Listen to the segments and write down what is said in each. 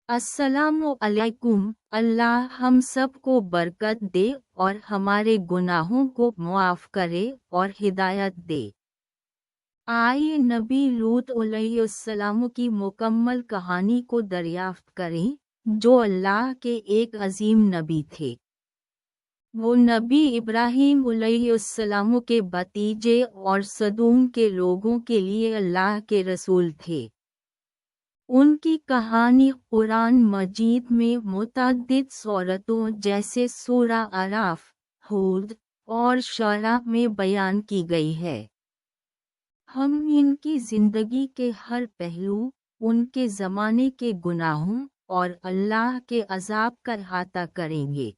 अस्सलामु अलैकुम। अल्लाह हम सबको बरकत दे और हमारे गुनाहों को मुआफ़ करे और हिदायत दे। आइए नबी लूत अलैहिस्सलाम की मुकम्मल कहानी को दरियाफ्त करें, जो अल्लाह के एक अजीम नबी थे। वो नबी इब्राहीम अलैहिस्सलाम के भतीजे और सदूम के लोगों के लिए अल्लाह के रसूल थे। उनकी कहानी कुरान मजीद में मुतअद्दिद सूरतों जैसे सूरा अराफ, हूद और शअरा में बयान की गई है। हम इनकी ज़िंदगी के हर पहलू, उनके ज़माने के गुनाहों और अल्लाह के अज़ाब का अहाता करेंगे।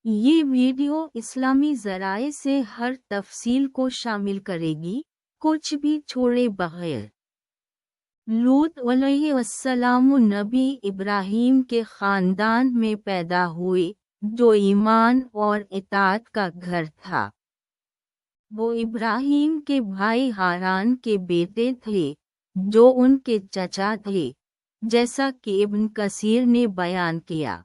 ये वीडियो इस्लामी ज़राए से हर तफसील को शामिल करेगी, कुछ भी छोड़े बगैर। लूत अलैहिस्सलाम नबी इब्राहीम के ख़ानदान में पैदा हुए, जो ईमान और इताअत का घर था। वो इब्राहीम के भाई हारान के बेटे थे, जो उनके चचा थे, जैसा कि इब्न कसीर ने बयान किया।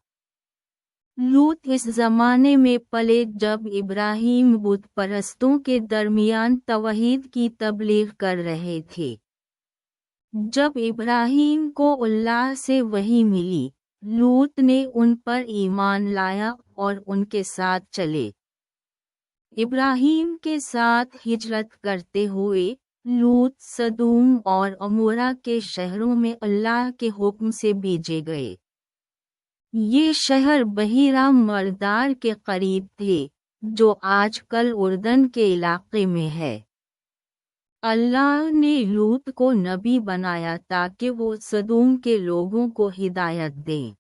लूत इस ज़माने में पले जब इब्राहीम बुत परस्तों के दरमियान तौहीद की तबलीग कर रहे थे। जब इब्राहीम को अल्लाह से वही मिली, लूत ने उन पर ईमान लाया और उनके साथ चले। इब्राहीम के साथ हिजरत करते हुए लूत सदूम और अमोरा के शहरों में अल्लाह के हुक्म से भेजे गए। ये शहर बहीरा मरदार के करीब थे, जो आजकल उर्दन के इलाके में है। अल्लाह ने लूत को नबी बनाया ताकि वो सदूम के लोगों को हिदायत दें।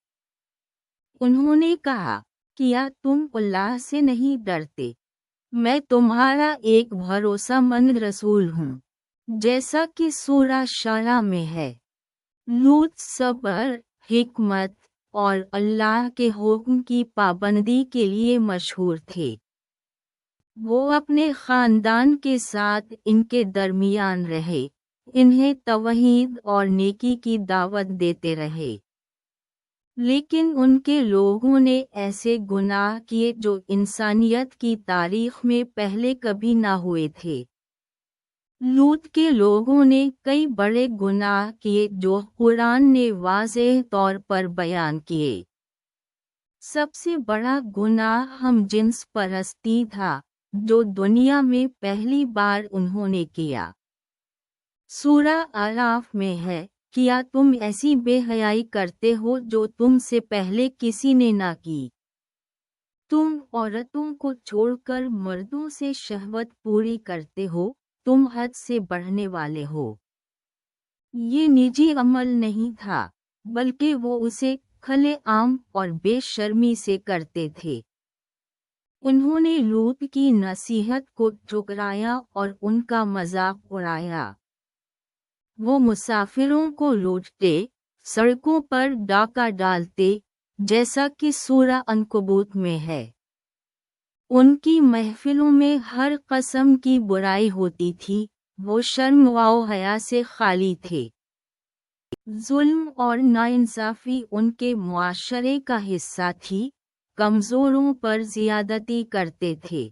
उन्होंने कहा, क्या तुम अल्लाह से नहीं डरते? मैं तुम्हारा एक भरोसामंद रसूल हूँ, जैसा कि सूरा शअरा में है। लूत सब्र, हिकमत और अल्लाह के हुक्म की पाबंदी के लिए मशहूर थे। वो अपने ख़ानदान के साथ इनके दरमियान रहे, इन्हें तौहीद और नेकी की दावत देते रहे। लेकिन उनके लोगों ने ऐसे गुनाह किए जो इंसानियत की तारीख में पहले कभी ना हुए थे। लूत के लोगों ने कई बड़े गुनाह किए जो कुरान ने वाज़ेह तौर पर बयान किए। सबसे बड़ा गुनाह हम जिन्स परस्ती था, जो दुनिया में पहली बार उन्होंने किया। सूरा अराफ में है, क्या तुम ऐसी बेहयाई करते हो जो तुमसे पहले किसी ने ना की? तुम औरतों को छोड़कर मर्दों से शहवत पूरी करते हो, तुम हद से बढ़ने वाले हो। ये निजी अमल नहीं था, बल्कि वो उसे खुलेआम और बेशर्मी से करते थे। उन्होंने लूत की नसीहत को ठुकराया और उनका मजाक उड़ाया। वो मुसाफिरों को लूटते, सड़कों पर डाका डालते, जैसा कि सूरा अनकबूत में है। उनकी महफिलों में हर कस्म की बुराई होती थी, वो शर्म व हया से खाली थे। जुल्म और नाइंसाफ़ी उनके मुआशरे का हिस्सा थी, कमज़ोरों पर ज़ियादती करते थे।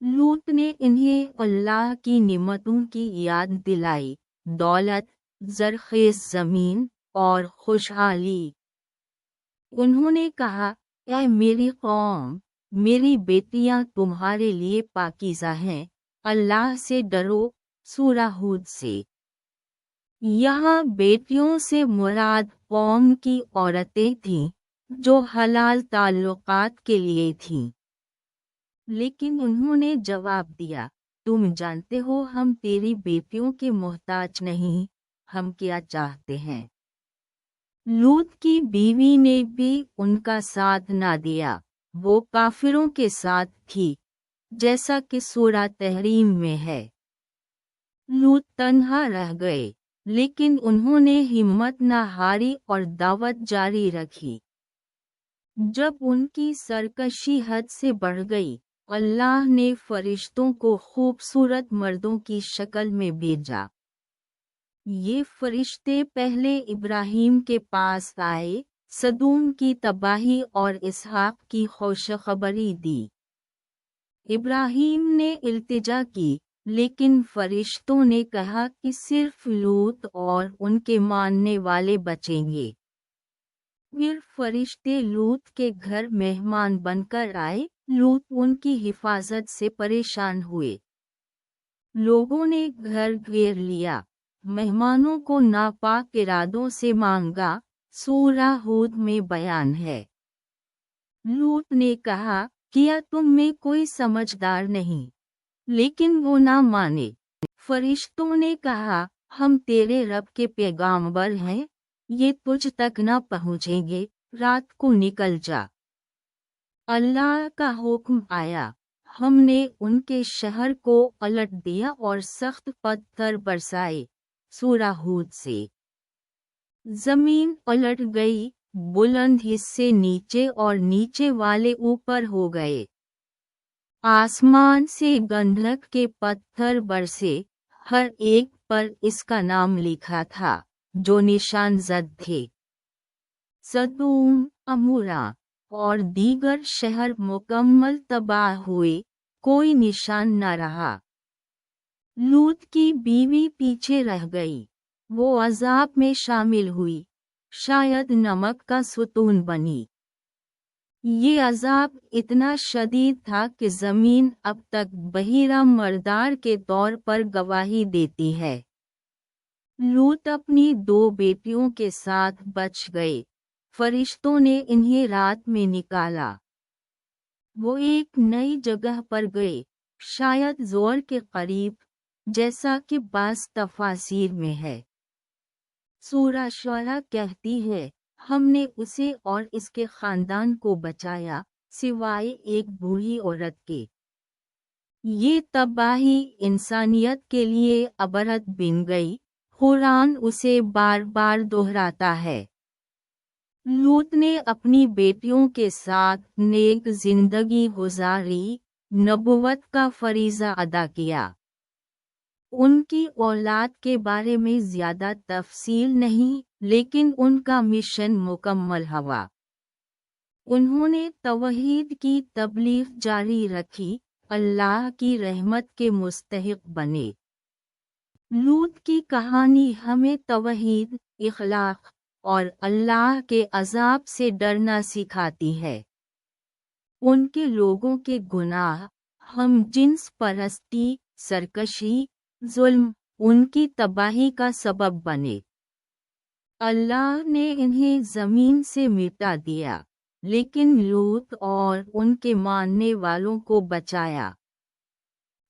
लूत ने इन्हें अल्लाह की निमतों की याद दिलाई, दौलत, ज़रख़ेज़ ज़मीन और खुशहाली। उन्होंने कहा, ऐ मेरी कौम, मेरी बेटियां तुम्हारे लिए पाकीज़ा हैं, अल्लाह से डरो। सूरा हूद से। यहाँ बेटियों से मुराद कौम की औरतें थीं, जो हलाल ताल्लुकात के लिए थीं। लेकिन उन्होंने जवाब दिया, तुम जानते हो हम तेरी बेटियों के मोहताज नहीं, हम क्या चाहते हैं। लूत की बीवी ने भी उनका साथ ना दिया, वो काफिरों के साथ थी, जैसा कि सूरा तहरीम में है। लूत तन्हा रह गए, लेकिन उन्होंने हिम्मत न हारी और दावत जारी रखी। जब उनकी सरकशी हद से बढ़ गई, अल्लाह ने फरिश्तों को खूबसूरत मर्दों की शक्ल में भेजा। ये फरिश्ते पहले इब्राहिम के पास आए, सदूम की तबाही और इसहाक की खुशखबरी दी। इब्राहिम ने इल्तिजा की, लेकिन फरिश्तों ने कहा कि सिर्फ लूत और उनके मानने वाले बचेंगे। फिर फरिश्ते लूत के घर मेहमान बनकर आए। लूत उनकी हिफाजत से परेशान हुए। लोगों ने घर घेर लिया, मेहमानों को नापाक इरादों से मांगा। सूरा हूद में बयान है। लूत ने कहा, क्या तुम में कोई समझदार नहीं? लेकिन वो ना माने। फरिश्तों ने कहा, हम तेरे रब के पैगाम्बर हैं, ये तुझ तक न पहुँचेंगे, रात को निकल जा। अल्लाह का हुक्म आया, हमने उनके शहर को पलट दिया और सख्त पत्थर बरसाए। सूरा हूद से। जमीन पलट गई, बुलंद हिस्से नीचे और नीचे वाले ऊपर हो गए। आसमान से गंधक के पत्थर बरसे, हर एक पर इसका नाम लिखा था, जो निशान जद थे। सदूम, अमूरा और दीगर शहर मुकम्मल तबाह हुए, कोई निशान न रहा। लूत की बीवी पीछे रह गई, वो अजाब में शामिल हुई, शायद नमक का सुतून बनी। ये अजाब इतना शदीद था कि ज़मीन अब तक बहीरा मर्दार के तौर पर गवाही देती है। लूत अपनी 2 बेटियों के साथ बच गए। फरिश्तों ने इन्हें रात में निकाला। वो एक नई जगह पर गए, शायद जोर के करीब, जैसा कि बास तफासीर में है। सूरा शुअरा कहती है, हमने उसे और इसके खानदान को बचाया, सिवाय एक बूढ़ी औरत के। ये तबाही इंसानियत के लिए अबरत बिन गई। कुरान उसे बार बार दोहराता है। लूत ने अपनी बेटियों के साथ नेक जिंदगी गुजारी, नबुवत का फरीज़ा अदा किया। उनकी औलाद के बारे में ज़्यादा तफसील नहीं, लेकिन उनका मिशन मुकम्मल हुआ। उन्होंने तौहीद की तबलीग जारी रखी, अल्लाह की रहमत के मुस्तहिक बने। लूत की कहानी हमें तौहीद, इखलाक और अल्लाह के अजाब से डरना सिखाती है। उनके लोगों के गुनाह, हम जिन्स परस्ती, सरकशी, जुल्म, उनकी तबाही का सबब बने। अल्लाह ने इन्हें ज़मीन से मिटा दिया, लेकिन लूत और उनके मानने वालों को बचाया।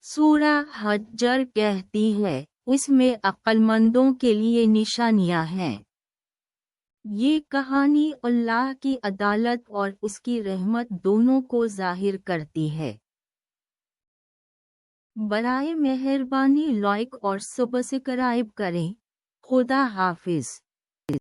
सूरा हज्जर कहती है, इसमें अक्लमंदों के लिए निशानियां हैं। ये कहानी अल्लाह की अदालत और उसकी रहमत दोनों को जाहिर करती है। बराए मेहरबानी लाइक और सब्सक्राइब करें। खुदा हाफिज।